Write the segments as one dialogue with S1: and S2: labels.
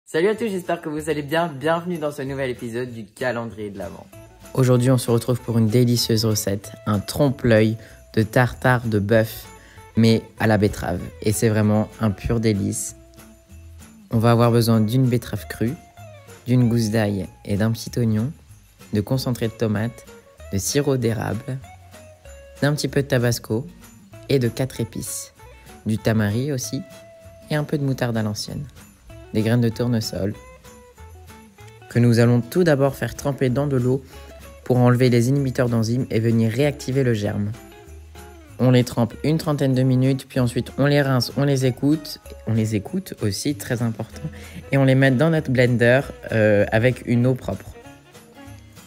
S1: Salut à tous, j'espère que vous allez bien. Bienvenue dans ce nouvel épisode du calendrier de l'Avent.
S2: Aujourd'hui, on se retrouve pour une délicieuse recette, un trompe-l'œil de tartare de bœuf, mais à la betterave. Et c'est vraiment un pur délice. On va avoir besoin d'une betterave crue, d'une gousse d'ail et d'un petit oignon, de concentré de tomate, de sirop d'érable, d'un petit peu de tabasco et de 4 épices, du tamari aussi et un peu de moutarde à l'ancienne, des graines de tournesol que nous allons tout d'abord faire tremper dans de l'eau pour enlever les inhibiteurs d'enzymes et venir réactiver le germe. On les trempe une trentaine de minutes, puis ensuite on les rince, on les écoute aussi, très important, et on les met dans notre blender avec une eau propre.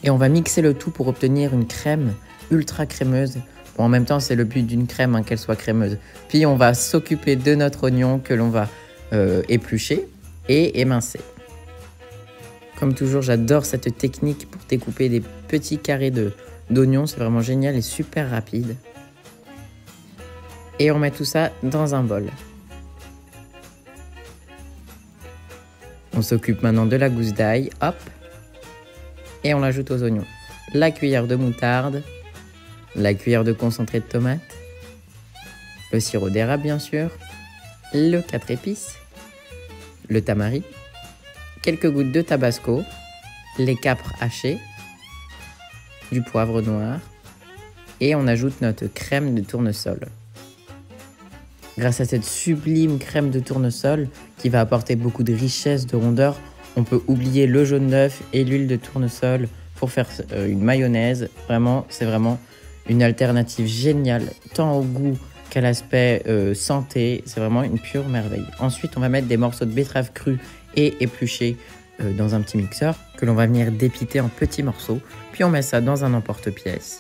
S2: Et on va mixer le tout pour obtenir une crème ultra crémeuse. Bon, en même temps, c'est le but d'une crème, qu'elle soit crémeuse. Puis on va s'occuper de notre oignon que l'on va éplucher et émincer. Comme toujours, j'adore cette technique pour découper des petits carrés d'oignons. C'est vraiment génial et super rapide. Et on met tout ça dans un bol. On s'occupe maintenant de la gousse d'ail, hop, et on l'ajoute aux oignons. La cuillère de moutarde, la cuillère de concentré de tomate, le sirop d'érable bien sûr, le 4 épices, le tamari, quelques gouttes de tabasco, les capres hachés, du poivre noir, et on ajoute notre crème de tournesol. Grâce à cette sublime crème de tournesol qui va apporter beaucoup de richesse, de rondeur, on peut oublier le jaune d'œuf et l'huile de tournesol pour faire une mayonnaise. Vraiment, c'est vraiment une alternative géniale, tant au goût qu'à l'aspect santé. C'est vraiment une pure merveille. Ensuite, on va mettre des morceaux de betterave crue et épluchés dans un petit mixeur que l'on va venir dépiter en petits morceaux. Puis on met ça dans un emporte-pièce.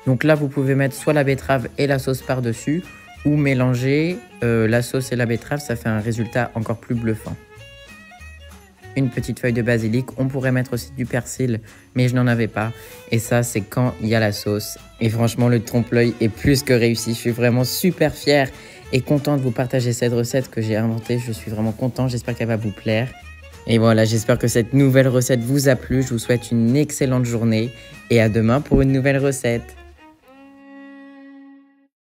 S2: Donc là, vous pouvez mettre soit la betterave et la sauce par-dessus, ou mélanger la sauce et la betterave, ça fait un résultat encore plus bluffant. Une petite feuille de basilic, on pourrait mettre aussi du persil, mais je n'en avais pas. Et ça, c'est quand il y a la sauce. Et franchement, le trompe-l'œil est plus que réussi. Je suis vraiment super fière et content de vous partager cette recette que j'ai inventée. Je suis vraiment content, j'espère qu'elle va vous plaire. Et voilà, j'espère que cette nouvelle recette vous a plu. Je vous souhaite une excellente journée et à demain pour une nouvelle recette.